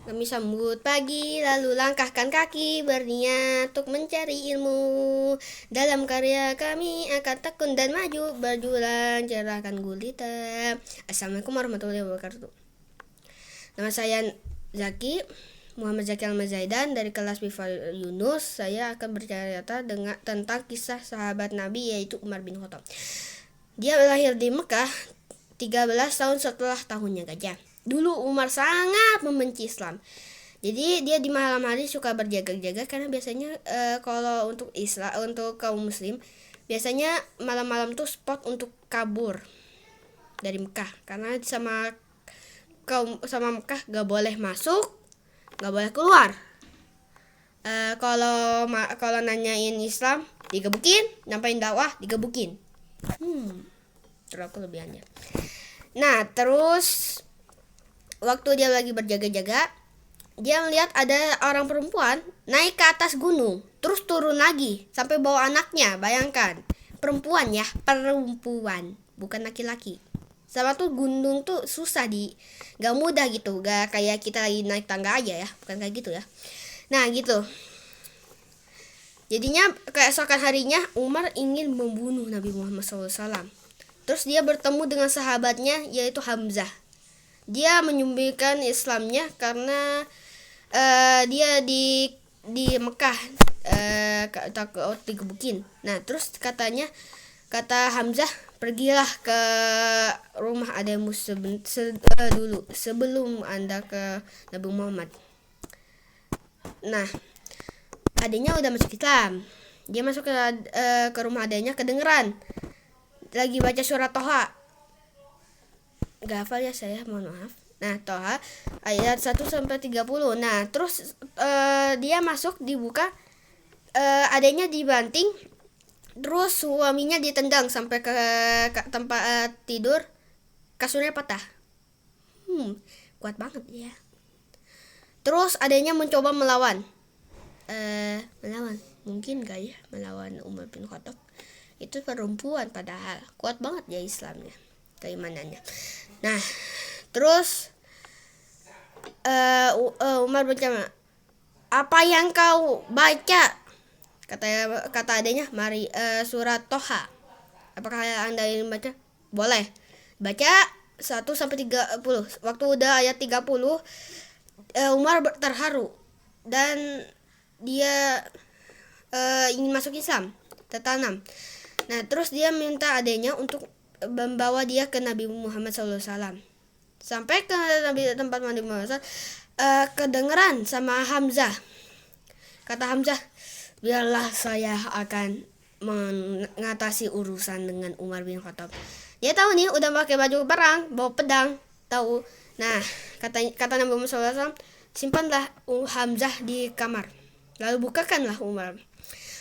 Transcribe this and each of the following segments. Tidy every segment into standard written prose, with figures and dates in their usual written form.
Kami sambut pagi, lalu langkahkan kaki, berniat untuk mencari ilmu. Dalam karya kami akan tekun dan maju, berjuang cerahkan gulita. Assalamualaikum warahmatullahi wabarakatuh. Nama saya Zaki, Muhammad Zaki Al-Mazaidan dari kelas Bifal Yunus. Saya akan bercerita tentang kisah sahabat Nabi, yaitu Umar bin Khattab. Dia lahir di Mekah 13 tahun setelah tahunnya gajah. Dulu Umar sangat membenci Islam. Jadi dia di malam hari suka berjaga-jaga karena biasanya kalau untuk kaum muslim biasanya malam-malam tuh spot untuk kabur dari Mekah, karena sama Mekah gak boleh masuk, gak boleh keluar. Kalau nanyain Islam digebukin, nyampain dakwah digebukin. Terlalu kelebihannya. Nah, terus waktu dia lagi berjaga-jaga, dia melihat ada orang perempuan naik ke atas gunung, terus turun lagi sampai bawa anaknya. Bayangkan, perempuan, bukan laki-laki. Sama tuh gunung tuh susah gak mudah gitu, gak kayak kita lagi naik tangga aja ya, bukan kayak gitu ya. Nah gitu. Jadinya keesokan harinya Umar ingin membunuh Nabi Muhammad SAW. Terus dia bertemu dengan sahabatnya, yaitu Hamzah. Dia menyembunyikan Islamnya karena dia di Mekah takut digebukin. Nah, terus kata Hamzah, pergilah ke rumah ademu dulu sebelum Anda ke Nabi Muhammad. Nah, adanya udah masuk Islam. Dia masuk ke rumah adanya, kedengeran lagi baca surat Toha. Gak hafal ya saya, mohon maaf. Nah, Toha ayat 1-30. Nah, terus dia masuk, dibuka, adanya dibanting, terus suaminya ditendang sampai ke tempat tidur, kasurnya patah. Kuat banget ya. Terus adanya mencoba melawan. Mungkin gak ya melawan Umar bin Khattab? Itu perempuan, padahal kuat banget ya Islamnya, keimanannya. Nah, terus Umar berkata, apa yang kau baca? Kata adanya, mari surat Toha. Apakah Anda ingin baca? Boleh. Baca 1-30. Waktu udah ayat 30, Umar terharu dan dia ingin masuk Islam, tertanam. Nah, terus dia minta adanya untuk membawa dia ke Nabi Muhammad SAW. Sampai ke tempat Nabi Muhammad SAW, kedengeran sama Hamzah. Kata Hamzah, biarlah saya akan mengatasi urusan dengan Umar bin Khattab. Dia tahu nih, udah pakai baju perang, bawa pedang, tahu. Nah, kata Nabi Muhammad SAW, simpanlah Hamzah di kamar, lalu bukakanlah Umar.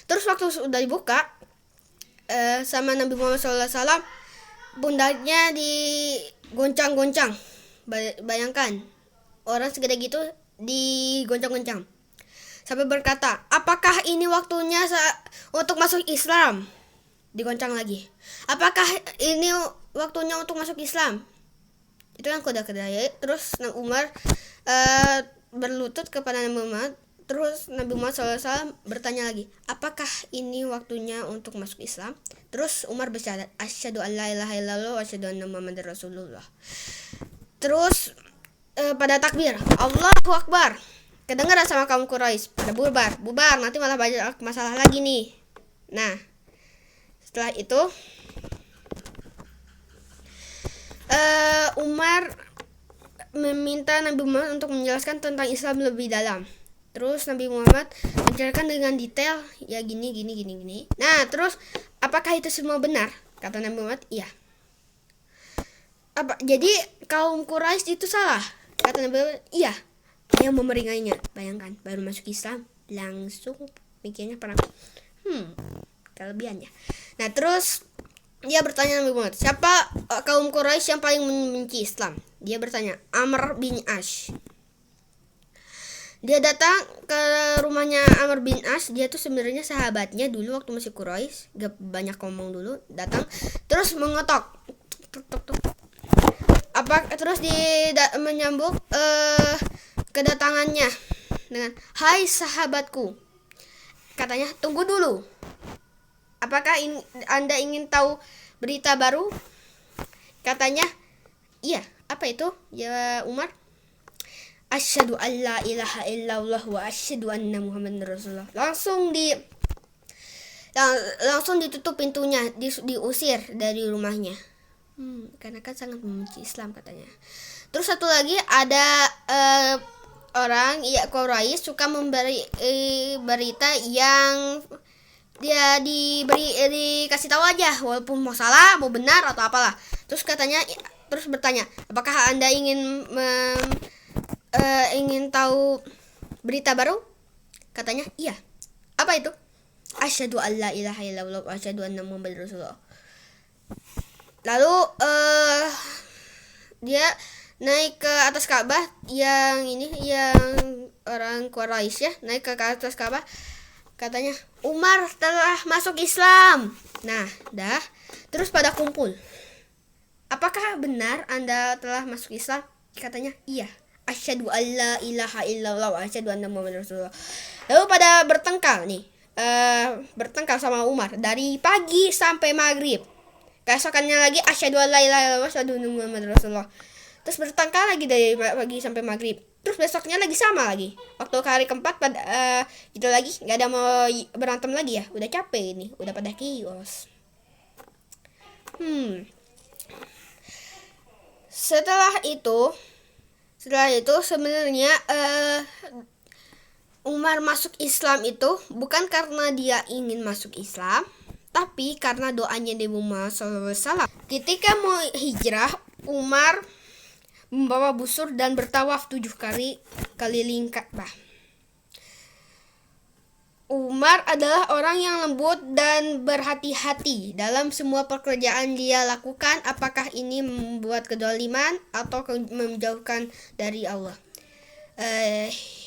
Terus waktu sudah dibuka sama Nabi Muhammad SAW, pundaknya digoncang-goncang. Bayangkan, orang segede gitu digoncang-goncang sampai berkata, apakah ini waktunya untuk masuk Islam? Digoncang lagi, apakah ini waktunya untuk masuk Islam? Itu yang kode-kode. Terus Umar berlutut kepada Nabi Muhammad. Terus Nabi Muhammad SAW bertanya lagi, apakah ini waktunya untuk masuk Islam? Terus Umar bersyahadat, asyhadu an la ilaha illallah wa asyhadu anna muhammadar rasulullah. Terus pada takbir, Allahu Akbar, kedengaran sama kaum Quraisy, pada bubar, nanti malah banyak masalah lagi nih. Nah, setelah itu Umar meminta Nabi Muhammad untuk menjelaskan tentang Islam lebih dalam. Terus Nabi Muhammad menjelaskan dengan detail, ya gini. Nah, terus apakah itu semua benar? Kata Nabi Muhammad, iya. Jadi kaum Quraisy itu salah? Kata Nabi Muhammad, iya. Yang memeringainya. Bayangkan, baru masuk Islam langsung mikirnya perang. Kelebihannya. Nah, terus dia bertanya Nabi Muhammad, siapa kaum Quraisy yang paling membenci Islam? Dia bertanya, Amr bin Ash. Dia datang ke rumahnya Amr bin As. Dia tuh sebenarnya sahabatnya dulu waktu masih Quraisy, gak banyak ngomong dulu. Datang terus mengetok, terus menyambut kedatangannya dengan, "Hai sahabatku," katanya, "tunggu dulu. Apakah Anda ingin tahu berita baru?" Katanya, "Iya, apa itu ya Umar?" "Asyhadu an la ilaha illallah wa asyhadu anna Muhammadar Rasulullah." Langsung ditutup pintunya, diusir dari rumahnya. Karena kan sangat membenci Islam katanya. Terus satu lagi ada orang Quraisy suka memberi berita yang dia dikasih tahu aja, walaupun mau salah mau benar atau apalah. Terus bertanya, "Apakah Anda ingin tahu berita baru?" Katanya, "Iya." "Apa itu?" "Asyhadu an la ilaha illallah wa asyhadu anna Muhammadar Rasulullah." Lalu dia naik ke atas Ka'bah, yang orang Quraisy ya, naik ke atas Ka'bah, katanya, "Umar telah masuk Islam." Nah, terus pada kumpul. "Apakah benar Anda telah masuk Islam?" Katanya, "Iya. Asyhadu an la ilaha illallah wa asyhadu anna Muhammadar Rasulullah." Lalu pada bertengkar sama Umar dari pagi sampai maghrib. Keesokannya lagi, asyhadu an la ilaha illallah wa asyhadu anna Muhammadar Rasulullah. Terus bertengkar lagi dari pagi sampai maghrib. Terus besoknya lagi sama lagi. Waktu hari keempat gitu lagi, nggak ada mau berantem lagi ya. Udah capek ini, udah pada kios. Setelah itu sebenarnya Umar masuk Islam itu bukan karena dia ingin masuk Islam, tapi karena doanya Nabi Muhammad SAW. Ketika mau hijrah, Umar membawa busur dan bertawaf 7 kali keliling Ka'bah. Umar adalah orang yang lembut dan berhati-hati dalam semua pekerjaan dia lakukan, apakah ini membuat kedoliman atau menjauhkan dari Allah.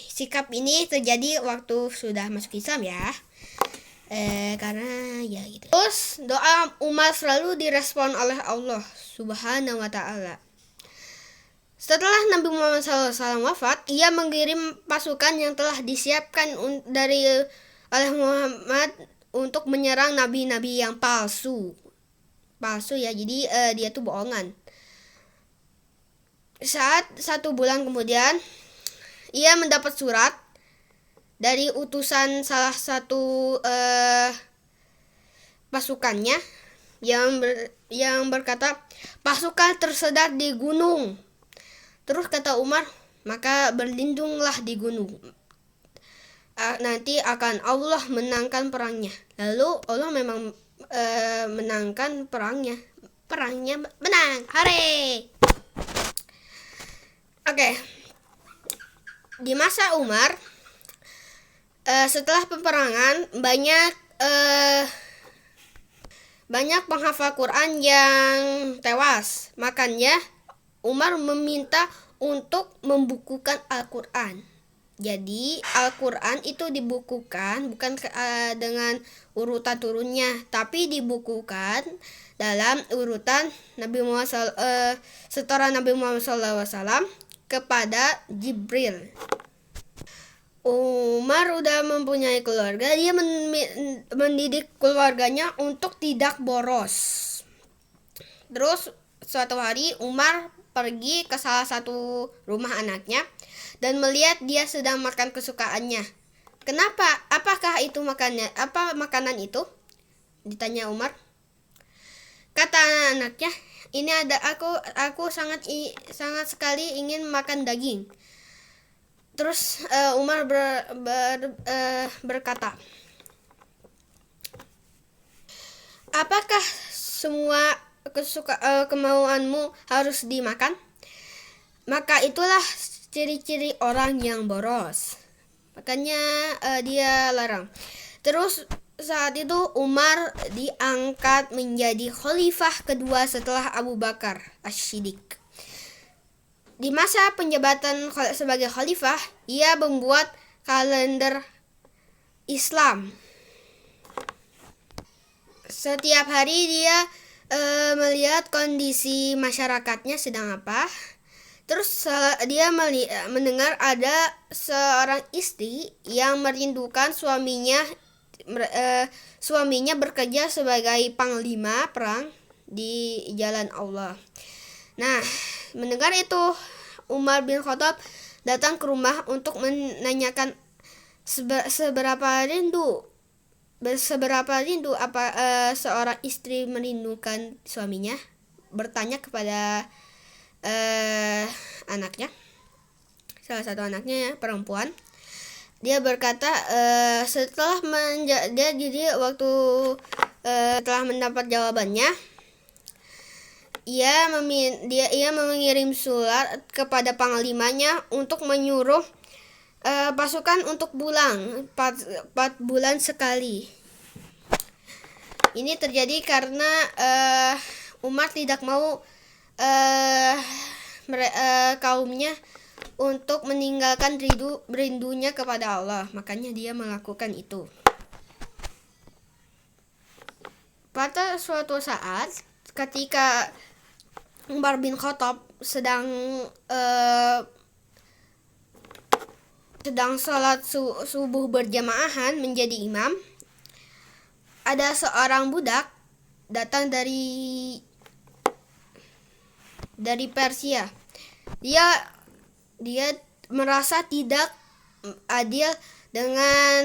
Sikap ini terjadi waktu sudah masuk Islam ya. Karena ya gitu. Terus doa Umar selalu direspon oleh Allah Subhanahu wa Ta'ala. Setelah Nabi Muhammad SAW wafat, ia mengirim pasukan yang telah disiapkan oleh Muhammad untuk menyerang nabi-nabi yang palsu ya, jadi dia tuh bohongan. Saat 1 bulan kemudian, ia mendapat surat dari utusan salah satu pasukannya yang berkata, "Pasukan tersedar di gunung." Terus kata Umar, "Maka berlindunglah di gunung. Nanti akan Allah menangkan perangnya." Lalu Allah memang menangkan perangnya. Perangnya menang. Hore! Oke. Di masa Umar, setelah peperangan banyak penghafal Quran yang tewas. Makanya Umar meminta untuk membukukan Al-Quran. Jadi Al-Quran itu dibukukan bukan dengan urutan turunnya, tapi dibukukan dalam urutan setoran Nabi Muhammad SAW kepada Jibril. Umar udah mempunyai keluarga, dia mendidik keluarganya untuk tidak boros. Terus suatu hari Umar pergi ke salah satu rumah anaknya dan melihat dia sedang makan kesukaannya. "Kenapa? Apakah itu makannya? Apa makanan itu?" ditanya Umar. Kata anaknya, "Ini ada aku sangat sekali ingin makan daging." Terus Umar berkata, "Apakah semua kemauanmu harus dimakan? Maka itulah ciri-ciri orang yang boros." Makanya dia larang. Terus saat itu Umar diangkat menjadi khalifah kedua setelah Abu Bakar As-Siddiq. Di masa penjabatan sebagai khalifah, ia membuat kalender Islam. Setiap hari dia melihat kondisi masyarakatnya sedang apa. Terus dia mendengar ada seorang istri yang merindukan suaminya bekerja sebagai panglima perang di jalan Allah. Nah, mendengar itu Umar bin Khattab datang ke rumah untuk menanyakan seberapa rindu apa seorang istri merindukan suaminya. Bertanya kepada anaknya, salah satu anaknya ya, perempuan. Dia berkata setelah mendapat jawabannya, ia mengirim surat kepada panglimanya untuk menyuruh pasukan untuk pulang 4 bulan sekali. Ini terjadi karena Umar tidak mau kaumnya untuk meninggalkan rindunya kepada Allah, makanya dia melakukan itu. Pada suatu saat ketika Umar bin Khattab sedang sholat subuh berjamaahan menjadi imam, ada seorang budak datang dari Persia. Dia merasa tidak adil dengan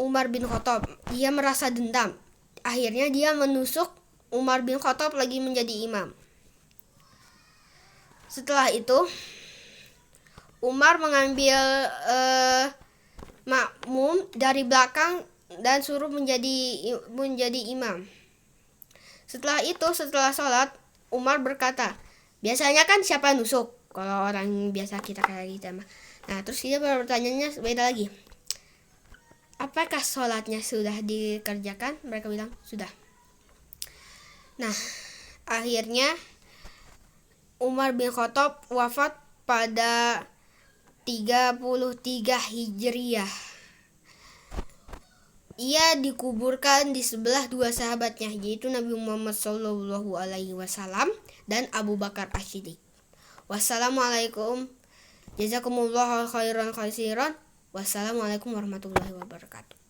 Umar bin Khattab. Dia merasa dendam. Akhirnya dia menusuk Umar bin Khattab lagi menjadi imam. Setelah itu Umar mengambil makmum dari belakang dan suruh menjadi imam. Setelah sholat, Umar berkata, biasanya kan siapa nusuk kalau orang biasa kita kayak gitu. Nah, terus dia bertanya beda lagi. Apakah sholatnya sudah dikerjakan? Mereka bilang sudah. Nah, akhirnya Umar bin Khattab wafat pada 33 Hijriah. Ia dikuburkan di sebelah 2 sahabatnya, yaitu Nabi Muhammad SAW dan Abu Bakar As-Siddiq. Wassalamualaikum. Jazakumullahu khairan katsiran. Wassalamualaikum warahmatullahi wabarakatuh.